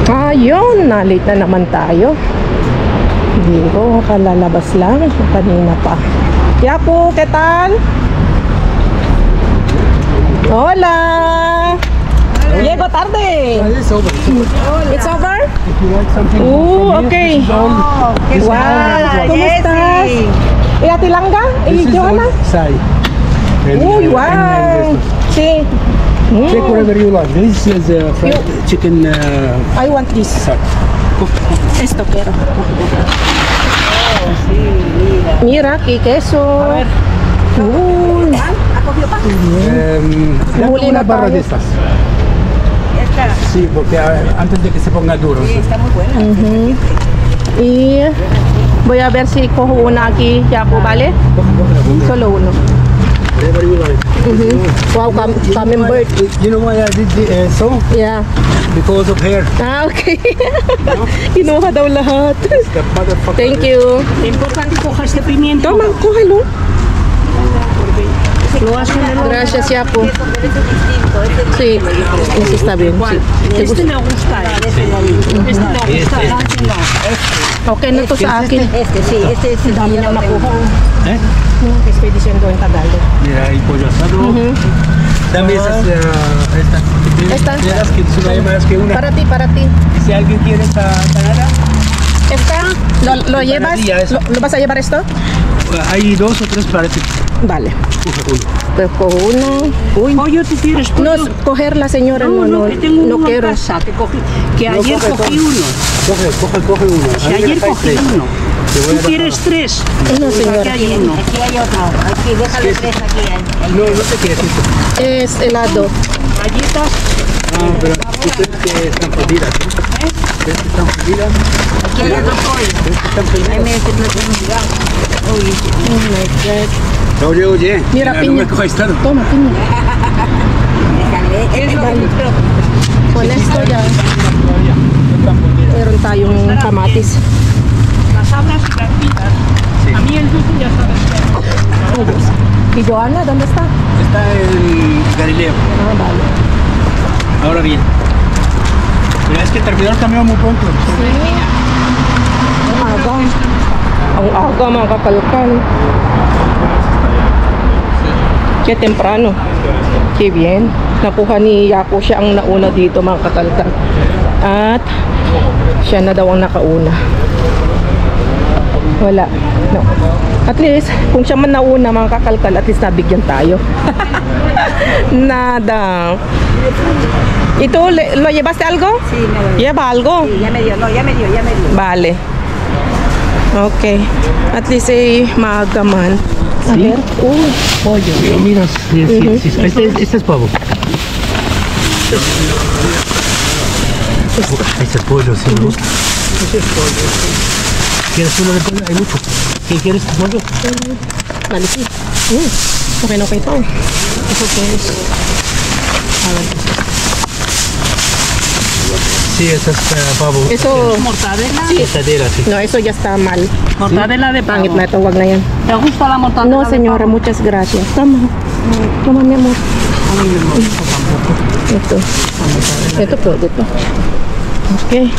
Ayun, na-late na naman tayo. Hindi ko, kalalabas lang. Kanina pa. Yapo, ¿qué tal? Hola! Llego tarde. It's over. It's over? If you like something Okay. Wow. ¿Cómo estás? ¿Y a Tilanga? ¿Y Johanna? Sai. Uy, wow. Sí. Take whatever you like. This is fried chicken. I want this. Esto quiero. Mira, qué queso. Uy. Dame una barra de estas. Sí, porque antes de que se ponga duro. Sí, está muy buena. Y voy a ver si cojo una aquí, Yapo, ¿vale? Solo uno. Whatever you like. Wow, camembert. You know why I did so? Yeah. Because of hair. Okay. Kinuha daw lahat. The motherfucker. Thank you. Importante coja este pimiento. Toma, cógelo. Lo hacen en el Gracias, Yapo. Sí, eso está bien. Sí. ¿Te Este gusta? me gusta. Este me gusta. Okay na to sa akin. Este es el dami na makuha. ¿Eh? Estoy diciendo en Tagalog. Mira, hay pollo asado. Dame esas, estas piedras que solo hay más que una. Para ti, para ti. Y si alguien quiere esta empanada, ¿Esta? ¿Lo llevas? ¿Lo vas a llevar esto? hay 2 o 3 para ti. Vale. Coge uno. Pues cojo uno. Uy. Pollo, ¿tú quieres No, pollo? coger la señora, que tengo no uno en quiero. casa, que No, ayer coge, cogí coge. uno. Coge uno. Si A mí me ayer dejáis cogí 3. uno. Te voy a ¿Tú dar quieres 3? No, señora. Aquí hay uno. Aquí hay otro. Aquí, déjale tres aquí. No, no te quieres esto. Es helado. Galletas. Ah, pero tú crees que están perdidas, ¿no? ¿Crees que están perdidas? Aquí hay otro pollo. ¿Crees que están Ahí perdidas? me dice, no tengo cuidado. Oye, Mira, no piña. me cojáis tanto. Toma, piña. Déjale. Con esto ya meron tayong kamatis. Las hablas y las pitas. Sí. A mí el dulce ya sabes que Oh, Dios. ¿Y Johanna, dónde está? Está en Galileo. Ah, vale. Ahora bien. Mira, es que terminó el camión muy pronto. Ang aga. Ang aga, mga kakalkal. Qué temprano. Qué bien. Nakuha ni Yapo, siya ang nauna dito, mga kakalkal. At siya na daw ang nakauna. Wala. No. At least, kung siya man nauna, mga kakalkal, at least nabigyan tayo. Nada. ¿Y tú lo llevaste algo? Sí, me lo ¿Lleva algo? Sí, ya me dio. Vale. Okay. At least ay maaga man. A ver. Pollo. Mira, sí. Este es pavo. Este es pollo, sí me gusta. ¿Quieres uno de pollo? Hay mucho. ¿Qué quieres? ¿Pollo? Vale, sí. Okay na okay to. Eso que es. A ver. Sí, ese es pavo. Eso, mortadela. sí. Mortadela, sí. No, eso ya está mal. Mortadela de Pangit pavo. na ito, wag na yan. ¿Te gusta la mortadela? No, de señora, pavo? muchas gracias. Tama. Tama, mi amor. A mí no me gusta tampoco. Ito. Ito po, ito. Okay.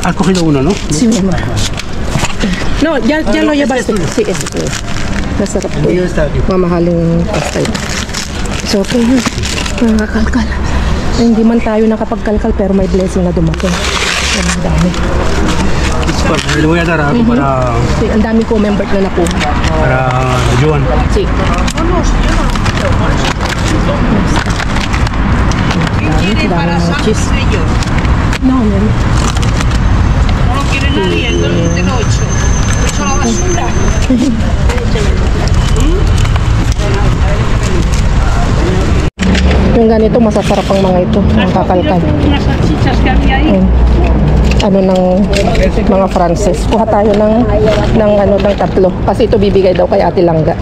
Has cogido uno, ¿no? Sí, mi amor. No, ya lo llevaste. Sí, ese po. Masarap po. El mío está aquí. Mamahaling pasta ito. So, okay yun. Nakakalkal. Ay, hindi man tayo nakapagkalkal pero may blessing na dumating. Ang dami. Le voy a dar algo para Sí, ang dami ko member na nakuha. Joan. Sí. ¿Quiere para Chis. ellos? No, man. No lo quiere nadie, entonces te lo echo. Lo echo a la basura. Yung ganito, masasarap ang mga ito. Ang kakalkal. Unas salchichas que había ahí. Ano ng mga Frances. Kuha tayo ng tatlo. Kasi ito bibigay daw kay Ate Langga.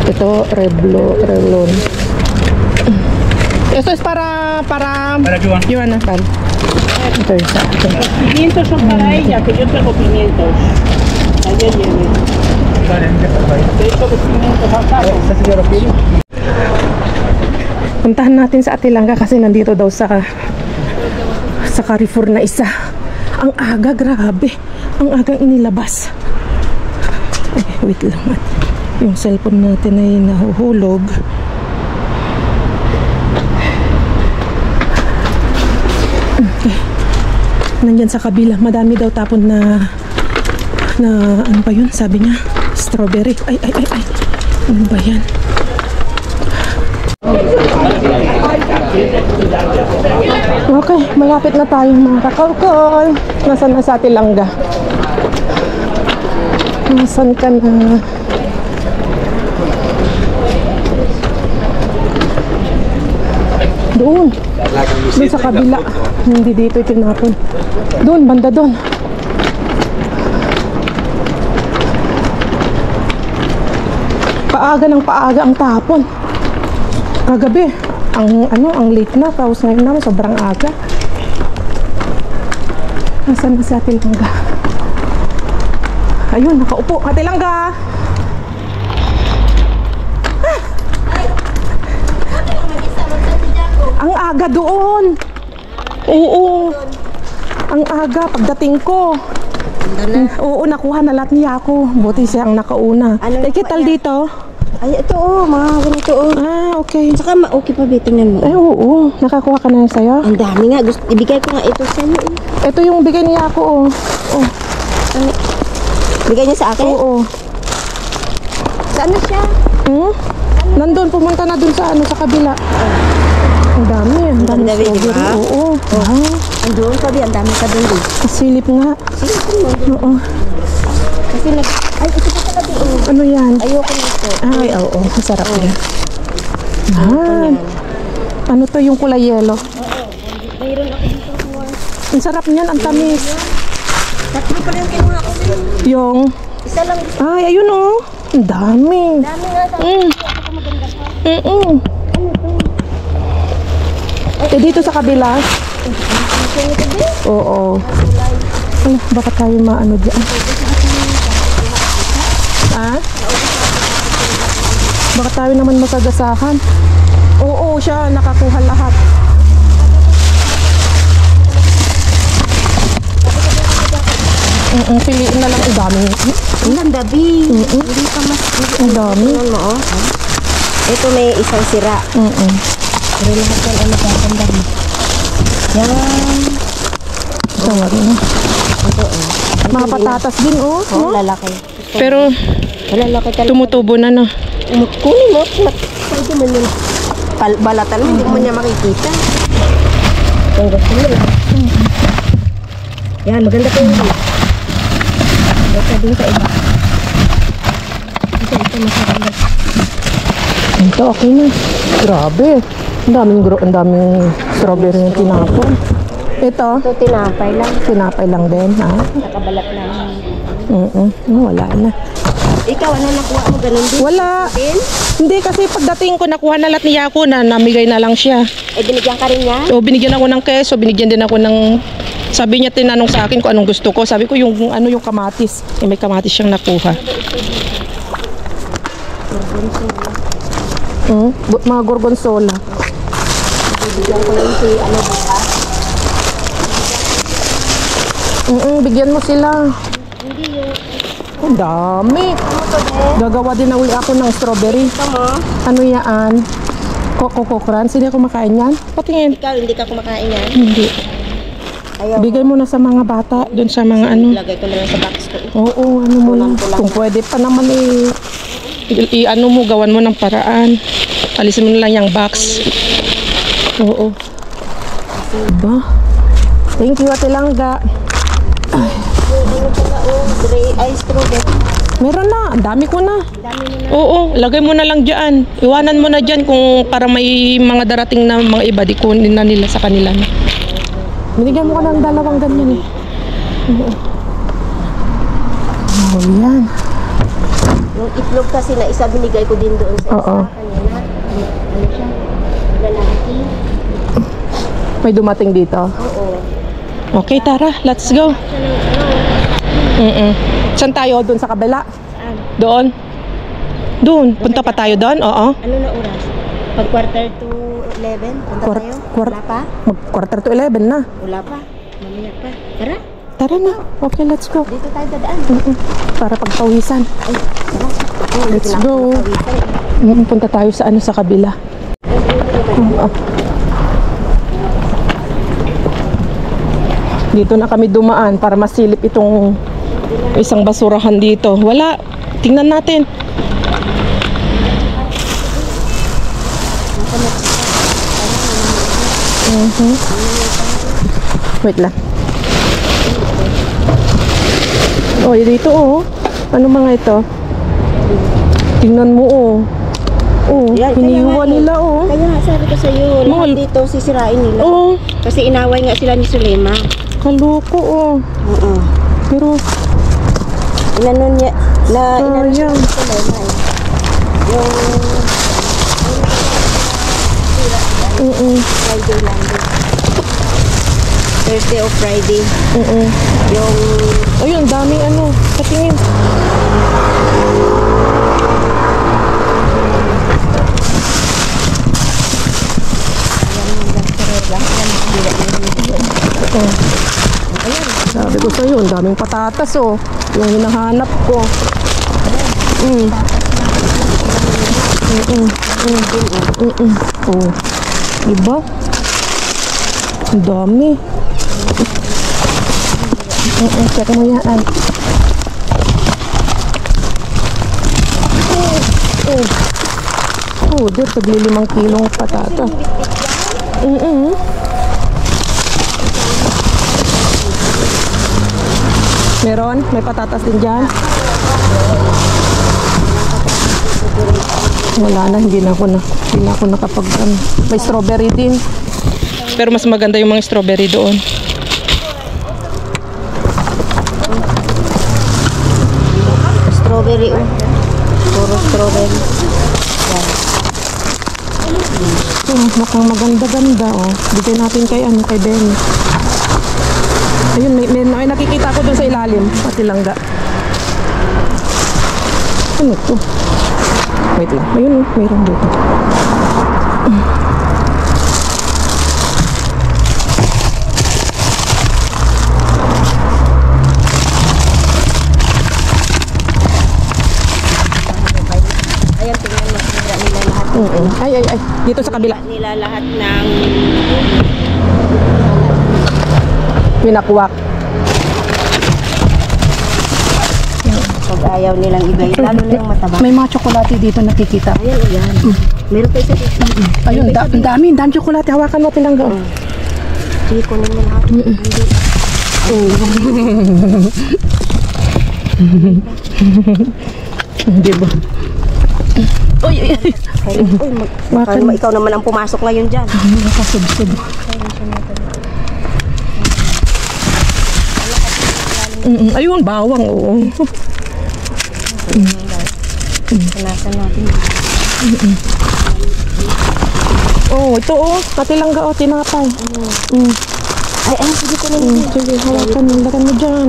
Ito, Revlon. Eso es para Joan. Joana, vale. Ito yung sa akin. Pimientos son para ella, que yo tengo pimientos. Ayer llevé. Te he hecho los pimientos asados. ¿Esta señora quiere? Puntahan natin sa Ate Langga kasi nandito daw sa Sa Carrefour na isa. Ang aga, grabe. Ang aga inilabas. Ay, wait lang. Yung cellphone natin ay nahuhulog. Okay. Nandyan sa kabila. Madami daw tapon na ano ba yun? Sabi niya, strawberry. Ay. Ano ba yan? Okay, malapit na tayo mga kakalkol. Nasaan na sa ating langga? Nasaan ka na? Doon. Doon sa kabila. Hindi dito itinapon. Doon, banda doon. Paaga ng paaga ang tapon. Kagabi, ang late na. Tapos ngayon naman, sobrang aga. Nasaan na si Ate Langga? Ayun, nakaupo. Ate Langga! Ang aga doon. Oo. Ang aga pagdating ko. Oo, nakuha na lahat niya ako. Buti siya ang nakauna. Kital dito? Ay, ito mga ganito Ah, okay. Saka okay pa, tingnan mo. Ay, oo. Nakakuha ka na yun sa'yo? Ang dami nga. Ibigay ko nga ito sa inyo. Ito yung bigay niya ako, oh. Bigay niya sa akin? Oo. Saan na siya? Nandun, pumunta na dun sa sa kabila. Ang dami, ang dami Ang dami, strawberry. diba? Oo. Andun pa, ang dami pa dun. Silip nga. Sige mo. Oo. Kasi ay, ito pa pala din. Ano yan? Ayoko nito. Ay, oo. Masarap yan. Ano to yung kulay yellow? Mayroon ako dito. Ang sarap niyan, ang tamis. Tatlo pa rin kinuha ko. Yung, Isa lang. ay, ayun oh. Ang dami. Dami nga. Dito sa kabila. Oo. Ay, baka tayo maano dyan. Baka tayo naman masagasahan. Oo, siya nakakuha lahat. Piliin na lang. Ang dami. Ang dabi. Hindi pa mas. Ang dami. Tingnan mo, Ito may isang sira. Pero lahat yan ay magaganda. Yan. Ito nga rin. Mga patatas din, oh. Lalaki. Pero, Lalaki talaga. tumutubo na, no? Kunin mo. Pwede mo yun. Balatan mo, hindi mo niya makikita. Ang gusto mo lang. Yan, maganda pa yun. Maganda din sa iba. Ito masarap. Ito, okay na. Grabe. Ang daming strawberry yung tinapon. Ito, Ito tinapay lang. tinapay lang din, ha? Nakabalat lang. Wala na. Ikaw, ano nakuha mo? Ganun din? Wala. Din? Hindi, kasi pagdating ko, nakuha na lahat ni Yako na namigay na lang siya. Eh, binigyan ka rin niya? O, binigyan ako ng keso, binigyan din ako ng... Sabi niya, tinanong sa akin kung anong gusto ko. Sabi ko, yung kamatis. May kamatis siyang nakuha. Mga gorgonzola. Bibigyan ko lang si ba? Bigyan mo sila. Ang dami. Gagawa din na uli ako ng strawberry. Ano yan? Coco crunch. Hindi ako makain yan. Patingin. Ikaw, hindi ka kumakain yan? Hindi. Ayaw. Bigay mo na sa mga bata. Doon sa mga ano. Lagay ko na lang sa box ko. Oo, ano mo lang. Kung pwede pa naman ano mo, gawan mo ng paraan. Alisin mo na lang yung box. Oo. Diba? Thank you, Ate Langga. Strawberry. Meron na. Ang dami ko na. Dami mo na. Oo, lagay mo na lang dyan. Iwanan mo na dyan kung para may mga darating na mga iba. Di kunin na nila sa kanila. Binigyan mo ko ng dalawang ganyan eh. Oo. Oh, yan. Yung itlog kasi na isa binigay ko din doon sa Oo. isa kanina. Ano siya? Lalaki. May dumating dito. Oo. Okay, tara. Let's go. Saan tayo? Doon sa kabila? Saan? Doon? Doon. Punta pa tayo doon? Oo. Ano na oras? Pag quarter to 11? Punta Quar- tayo? quar- Wala pa? Mag quarter to 11 na. Wala pa. Mamaya pa. Tara. Tara na. Okay, let's go. Dito tayo dadaan. Para pagpawisan. Ay, tara. Oh, Let's dito na go. ako nakawisan. Punta tayo sa sa kabila. Dito na kami dumaan para masilip itong isang basurahan dito. Wala. Tingnan natin. Wait lang. Oh, dito oh. Ano mga ito? Tingnan mo oh. Oh, Yan, hiniwa kaya nga nila oh. Kaya nga sabi ko sa'yo, lahat Mahal. dito sisirain nila. Oh, Kasi inaway nga sila ni Sulema. kaloko oh. Oo. Pero Inanon niya, inanon niya sayang. ni Sulema eh. Yung Friday lang din. Thursday o Friday. Yung Ayun, dami ano. Patingin. Oh. Sabi ko sa'yo, ang daming patatas oh. Yung hinahanap ko. Oh. Diba? Ang dami. Check mo yan. Oh, der, tagli 5 kilong patata. Meron? May patatas din dyan? Wala na, hindi na ako nakapag may strawberry din. Pero mas maganda yung mga strawberry doon. strawberry oh. Puro strawberry. Mukhang maganda-ganda oh. Bigay natin kay Ben. Ayun, may nakikita ko doon sa ilalim. Pati langga. Ano to? Wait lang. Ayun oh, mayroon dito. Ayan, tingnan mo sila nila lahat. Ay. Dito sa kabila. Nila lahat ng Pinakuwak. pag ayaw nilang ibay. Lalo na yung mataba. May mga tsokolate dito nakikita. Ayan, ayan. Meron tayo sa dito. Ayun, ang dami tsokolate. Hawakan natin lang go. Sige, kunin mo lahat. Diba? Uy. Baka ikaw naman ang pumasok ngayon dyan. Nakasubsob. Ayun, bawang, oo. Panasan natin. Oh, ito oh. Pati langga oh, tinapay. Ay, sige ko naman. Sige, hawakan mo dyan.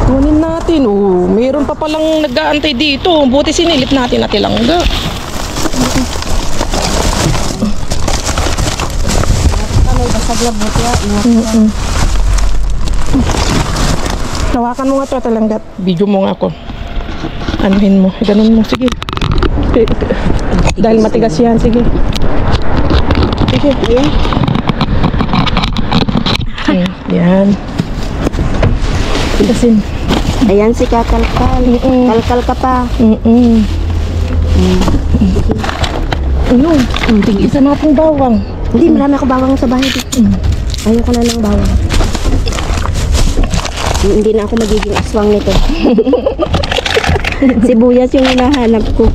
Kunin natin. Oh, mayroon pa palang nag-aantay dito. Buti sinilip natin at langga. May basag na buti ya. Hawakan mo nga ito, talanggat. Video mo nga ako. Anuhin mo. Ganun mo. Sige. Dahil matigas yan. Sige. Sige. Ayan. Yan. Tigasin. Ayan si Kakalkal. Kalkal ka pa. Ayun. Tig-isa natin bawang. Hindi, marami ako bawang sa bahay dito. Ayoko na ng bawang. Hindi na ako magiging aswang nito. Sibuyas yung hinahanap ko.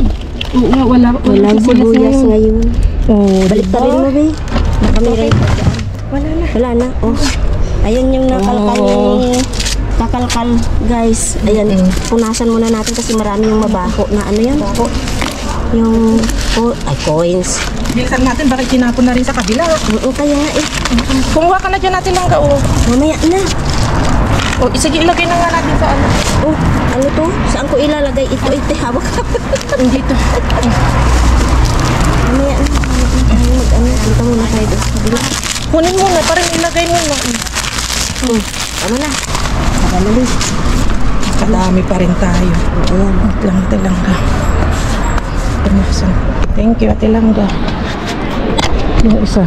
Wala. Walang sibuyas ngayon. Oh, Balik ka rin mo, be. Nakamira yun. Wala na. Oh. Ayun yung nakalkal yung kakalkal, guys. Ayan. Punasan muna natin kasi marami yung mabaho na ano yan. Yung coins. bilisan natin. Bakit tinapon na rin sa kabila? Oo, kaya nga eh. Kumuha ka na dyan natin lang ka. Oh. Mamaya na. Oh, sige, ilagay na nga natin sa ano. Oh, ano to? Saan ko ilalagay ito? Ito, hawak ka. Dito. Mamaya na. mag-ano. Ano ka muna tayo doon. Sabi niya. Kunin mo na, parang ilagay mo na. Ano na? Magalali. Kadami pa rin tayo. Ayan. Lang, Ate Langga. Thank you, Ate Langga. Yung isa.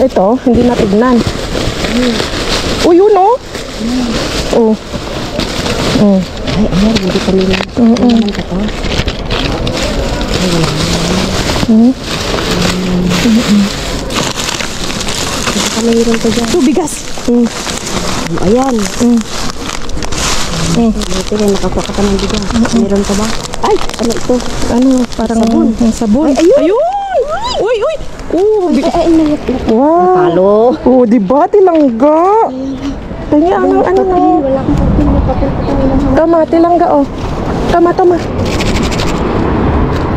Ito, hindi natignan. Uy, yun oh. Oh. Oh. Ay, ayan. Hindi pa nila. Naman ka to. Hindi ka mayroon pa dyan. Bigas. Ayan. Buti rin, nakakuha ka ng bigas. Meron ka ba? Ay, ano ito? Ano, parang Sabon. yung sabon. Ay, ayun. Ayun! Uy, uy! Ay, nayak. Wow! Palo. Oh, di ba? Tilangga. Tingnan ang ano na. Wala akong papel. May papel pa tayo lang. Tama, tilangga oh. Tama.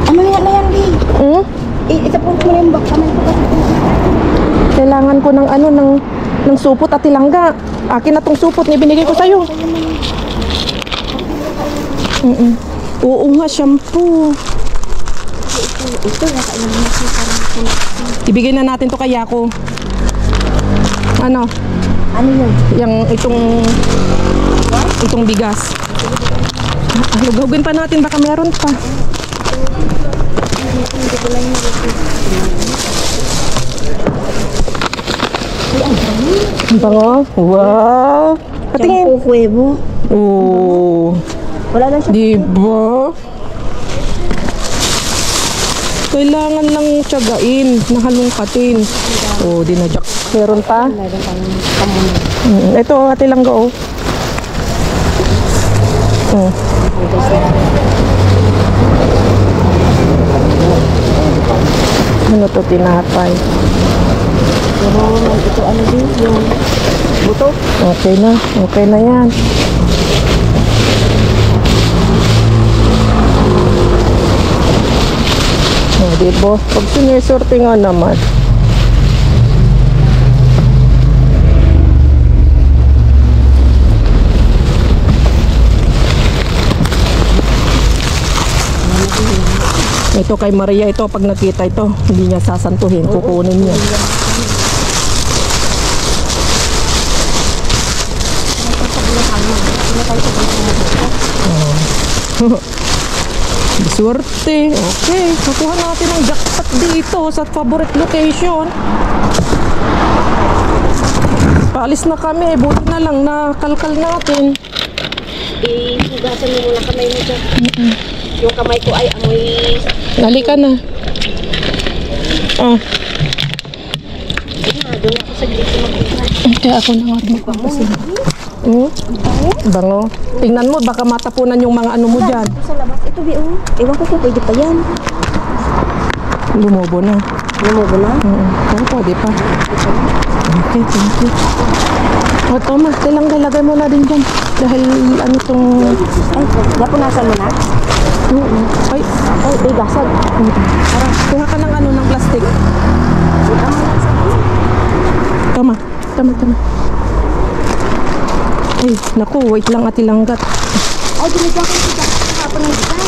Ano yan na yan, Di? Hmm? Itapon mo na yung kamay ko kasi. Kailangan ko ng ano, ng supot at tilangga. Akin na tong supot na binigay ko sa'yo. Oo nga, shampoo. Ito, nakailan mo siya parang Ibigay na natin to kay Yako. Ano? ano yun? Itong bigas. Lugawin pa natin, baka meron pa. Ang bango. Wow. Patingin. Shampoo, kuwebo. Oh. Wala lang siya. Diba? Kailangan lang tiyagain, nahalungkatin. Oh, dinajak. Meron pa? Meron tayong kamon. Ito, Ate Langga oh. Oh. Ano to, tinapay? Pero ito ano din, yung buto. Okay na yan. Oh, diba? Pag sinisorte nga naman. Ito kay Maria, ito pag nakita ito, hindi niya sasantuhin, kukunin niya. Swerte. Okay, kukuha natin ang jackpot dito sa favorite location. Paalis na kami, buti na lang nakalkal natin. Hugasan mo muna kamay mo dyan. Yung kamay ko ay amoy. Halika na. Oh. Doon ako sa gilid magkuha. Kaya ako na nga magpapasin. Bango. Tingnan mo, baka matapunan yung mga ano mo dyan. Sa labas, ito bi oh. Ewan ko kung pwede pa yan. Lumubo na. Lumubo na? Oo, pwede pa. Okay, thank you. O, Toma, kailang lagay mo na din dyan. Dahil ano tong... Ay, napunasan mo na? Ay, Ay, bigasan. parang kuha ka ng ano ng plastic. Tama. Ay, naku, wait lang Ate Langgat. Ay, binigyan ko siya. Kapag ng bigas.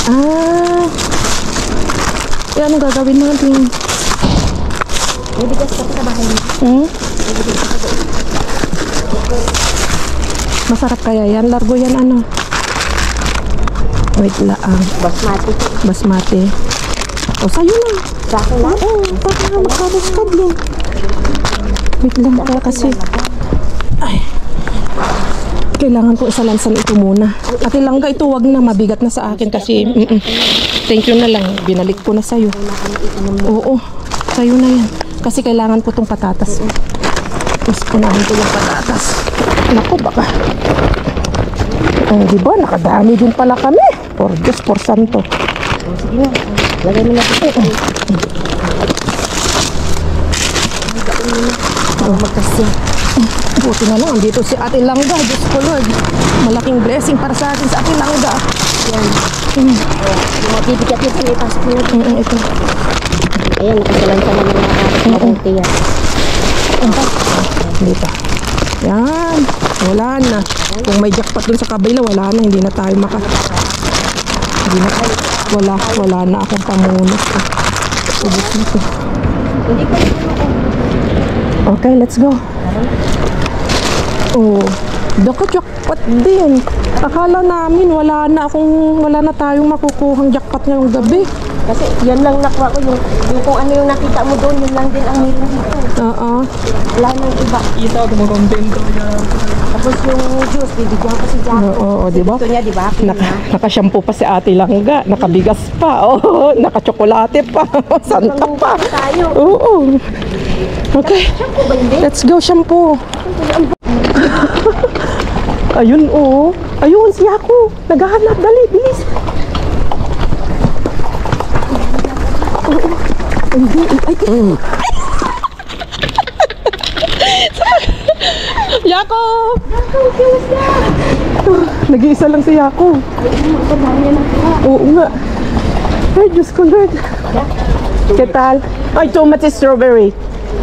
Eh, ano gagawin natin? May bigas ka sa bahay mo. Masarap kaya yan? Largo yan ano? Wait lang. Basmati. Basmati. O, sa'yo na. Sa akin na? Oo, baka makabuskad mo. Wait lang kaya kasi. Ay. Kailangan ko isalansan ito muna. Ate Langga, ito wag na. Mabigat na sa akin kasi. Thank you na lang. Binalik ko na sa'yo. Oo, sa'yo na yan. Kasi kailangan ko tong patatas. Mas kunahin ko yung patatas. Naku, baka. Diba, nakadami din pala kami. Por Diyos, por Santo. Sige na. Lagay mo na dito. Magkasya. Buti na lang, andito si Ate Langga. Diyos ko Lord. Malaking blessing para sa atin sa Ate Langga. Yan. Yung mabibigat yung pinipasok mo. Ito. Ayan, nakasalan ka naman na mabuti yan. Dito. Yan. Wala na. Kung may jackpot dun sa kabila, wala na. Hindi na tayo Hindi na. Wala na akong pamunas. Ubus na to. Okay, let's go. Oh, jackpot din. Akala namin wala na tayong makukuhang jackpot ngayong gabi. Kasi yan lang nakuha ko, yung kung ano yung nakita mo doon, yun lang din ang meron dito. Oo. Wala nang iba. Kita ko kontento niya. Tapos yung juice, bibigyan ko si Jaco. Oo, di ba? Ito niya, di ba? Naka-shampoo pa si Ate Langga, nakabigas pa, oh, naka-tsokolate pa, santa pa. Tayo. Oo. Okay. Shampoo ba hindi? Let's go, shampoo. Ayun, oh. Ayun, si Yaku. Naghahanap. Dali, bilis. Oo. Hindi. Ay. Yaku! Nag-iisa lang si Yaku. Oo nga. Ay, Diyos ko, Lord. ¿Qué tal? Ay, too much strawberry.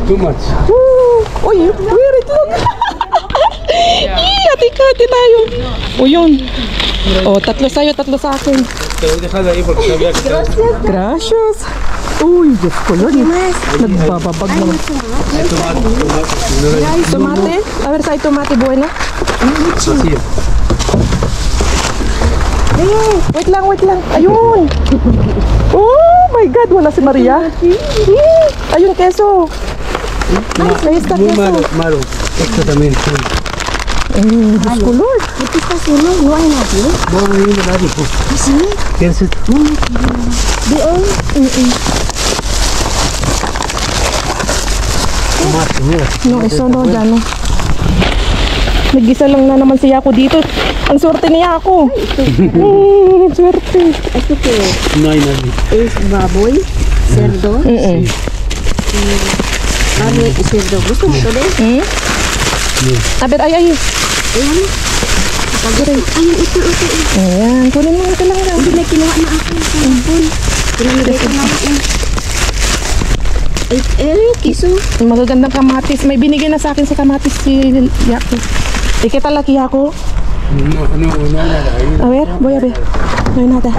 Too much. Uy, weird, look. Hati-hati tayo. O yun. O, tatlo sa'yo, tatlo sa akin. Te voy dejando ahí porque sabía que Gracias. Uy, Diyos ko, Lord. Nagbababag naman. Tomate? A ver, sa'yo tomate, bueno. vacío. Wait lang, wait lang. Ayun. Oh my God, wala si Maria. Ayun, keso. Ahí está Muy queso. malo, malo. Esto también. Sí. Diyos ko, Lord. Ito pa sino, no ay natin. No, no viene nadie. Kasi, ¿Quieres esto? di ay. Tomate, mira. No, eso no, ya no. Nag-isa lang na naman si Yaku dito. Ang swerte ni Yaku. Swerte. Ito po, No hay nadie. is baboy, cerdo, ano cerdo. Gusto mo ito din? A ver, ay. Ayan. Ayun, ito. Ayan, kunin mo ito lang. Hindi may kinuha na ako sa hapon. Pinamigay ko na ako. Ay, kiso. Magagandang kamatis. May binigay na sa akin sa kamatis si Yaku. Ikita laki Yaku. No hay nada ahí. A ver, voy a ver. No hay nada.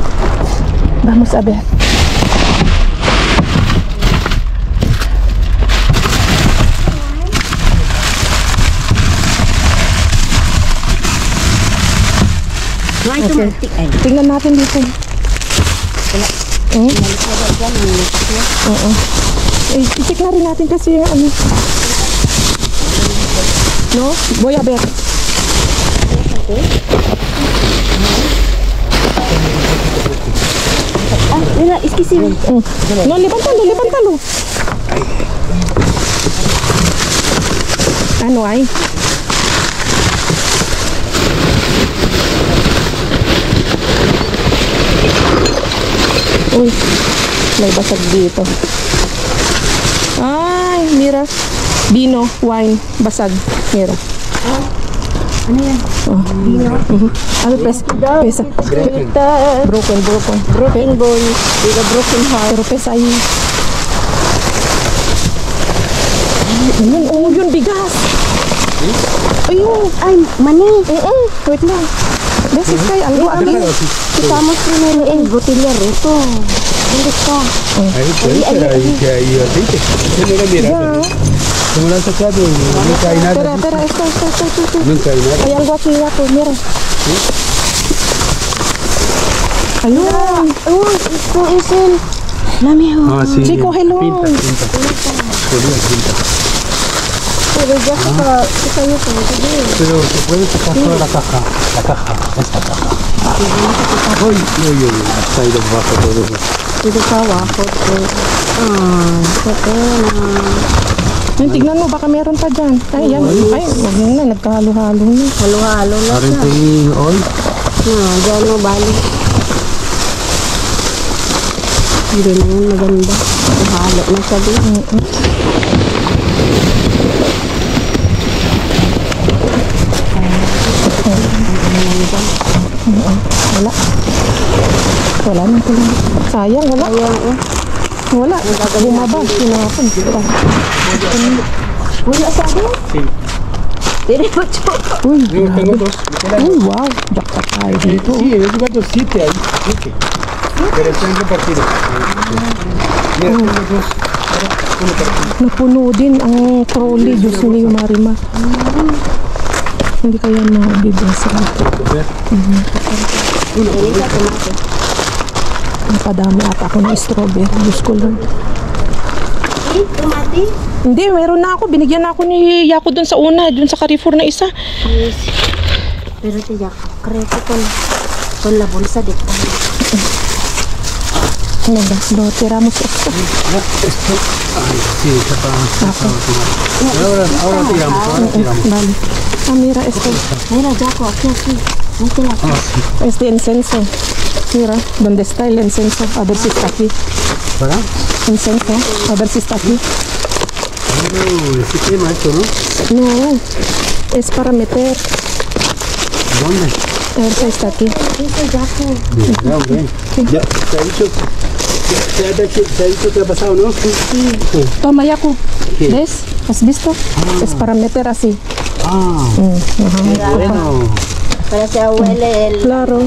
Vamos a ver. Okay. Tingnan natin dito. Oo. I-check na rin natin kasi ano. No? Voy a ver. Mira, es que sí. No, levántalo. Ano ay? Uy, may basag dito. Ay, mira. Vino, wine, basag. Mira. Ano yan? Ano pesa? Broken. Broken bone, with a broken heart. Pero pesa ay. Ayun, yun, bigas. Ayun. Ay, mani. Wait lang. Beses kay algo abi. Estamos primero en botella roto. ¿Dónde está? Ahí puede ser, ahí aceite. Mira, mira. Como lo han sacado, nunca hay nada. Espera, esto. Nunca hay nada. Hay algo aquí, gato, mira. Ayun. Oh, esto es el... La mejor. Ah, sí. Sí, cógelo. Pinta. Podría pinta. Pero ya está yo como que yo. Pero se puede sacar toda la caja. Esta caja. Uy, ha ido bajo todo eso. Dito pa abajo. Qué pena. Ayun, tignan mo, baka meron pa dyan. Ay, yan. Ay, wag na, nagkahalo-halo na. Halo-halo na Ahora siya. hoy. Diyan mo bali. Hindi na yun maganda. Halo na siya din. Wala nang kulang. Sayang, wala. Wala. Bumaba. Sinapon. Wala sa akin? Sí. Tiri mo chok. Uy, Yo tengo dos. uy, wow. Jackpot tayo dito. Sí, yo tengo 7 ahí. 7. Pero está compartido. Mira, tengo dos. Uno para ti. Napuno din ang trolley. Diyos niyo, Marima. Hindi kaya mabibasa. Ver. Napadami ata ako ng strawberry. Diyos ko lang. Tomati? Hindi, meron na ako. Binigyan na ako ni Yako dun sa una. Dun sa Carrefour na isa. Yes. Pero tiyak, krepo con la bolsa de pan. Ano ba? Do, tiramos esto. Esto. Ay, sí, está para. Ahora tiramos, ahora tiramos. Vale. Ah, mira esto. Mira, Jaco, aquí. Vente la Ah, sí. Este incenso. Mira, ¿dónde está el incenso? A ver si está aquí. ¿Para? Incenso. A ver si está aquí. Se quema esto, ¿no? No, es para meter. ¿Dónde? A ver si está aquí. Dice Jaco. Ya, bien. Ya, te ha dicho. Te ha dicho que ha pasado, ¿no? Sí. Toma, Yako. ¿Qué? ¿Ves? ¿Has visto? Es para meter así. Ah, bueno. Para que huele el... Claro.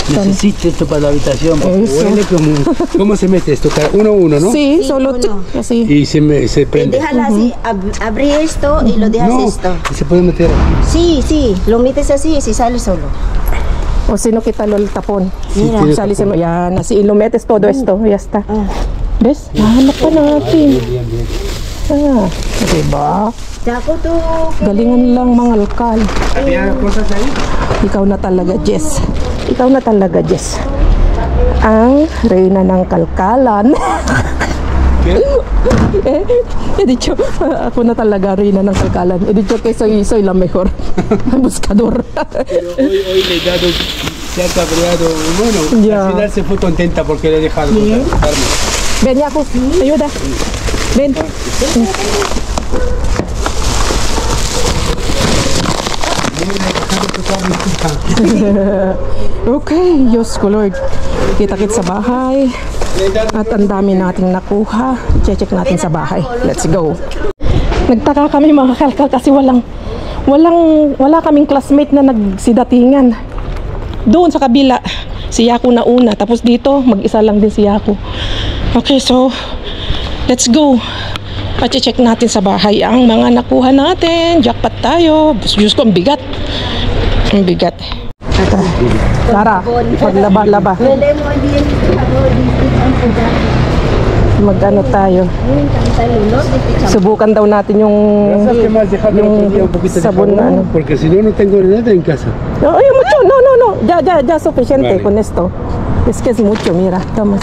Necesito esto para la habitación. Porque Eso. huele como. ¿Cómo se mete esto? Uno a uno, ¿no? Sí, Sí, solo uno. tic, así. Y se prende. Déjala así, abrí esto y lo dejas No, esto. y se puede meter. Sí, lo metes así y si sale solo. O si no, quítalo el tapón. Mira. tiene Sali mo, yan, así. Y lo metes todo esto, ya está. Ah. ¿Ves? Nahanap pa natin. Bien, bien. Ah, diba? Jaco, tú... Galingan lang mga lokal. ¿Había cosas ahí? Ikaw na talaga, Jess. Ikaw na talaga, Jess. Ang reyna ng kalkalan. He dicho, ako na talaga reyna ng kalkalan. He dicho que soy la mejor. Buscador. Pero hoy le he dado, se ha cabreado. Bueno, Ya. al final se fue contenta porque le he dejado dejarme. Ven, Yaku. Ayuda. Ven. Okay, Diyos ko Lord. Kita-kit sa bahay. At ang dami nating nakuha. Check natin sa bahay. Let's go. Nagtaka kami mga kalkal kasi wala kaming classmate na nagsidatingan. Doon sa kabila, si Yako na una. Tapos dito, mag-isa lang din si Yako. Okay, so, let's go. Pache-check natin sa bahay ang mga nakuha natin. Jackpot tayo. Diyos ko, ang bigat. Ang bigat. Lara, maglaba-laba. Pwede mo din ako dito ang pudak. Mag-ano tayo. Subukan daw natin yung Gracias que me has dejado el otro día un poquito de sabon na ano. jabón, porque si no, no tengo nada en casa. No, ay, mucho. No. Ya suficiente Vale. con esto. Es que es mucho, mira. Toma.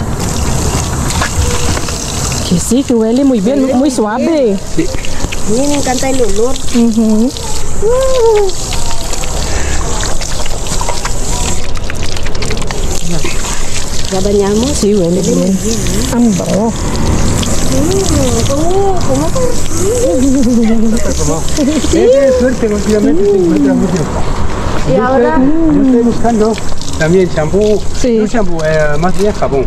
Que sí, que huele muy bien, muy suave. A mí me encanta el olor. Ujú. ¿Ya bañamos? Sí, huele bien. Ang bango. Tienes suerte, últimamente se encuentra mucho. Y ahora... Yo estoy buscando también shampoo, Sí. no shampoo, más bien jabón,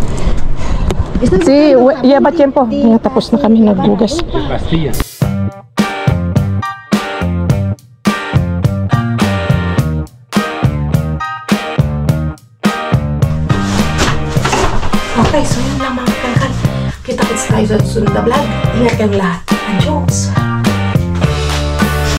Sí, lleva tiempo. Tapos na kami nagbugas. de pastillas. Okay, so yun lang mga kangkal. Kita-kits tayo sa susunod na vlog. Ingat kayong lahat. Adios!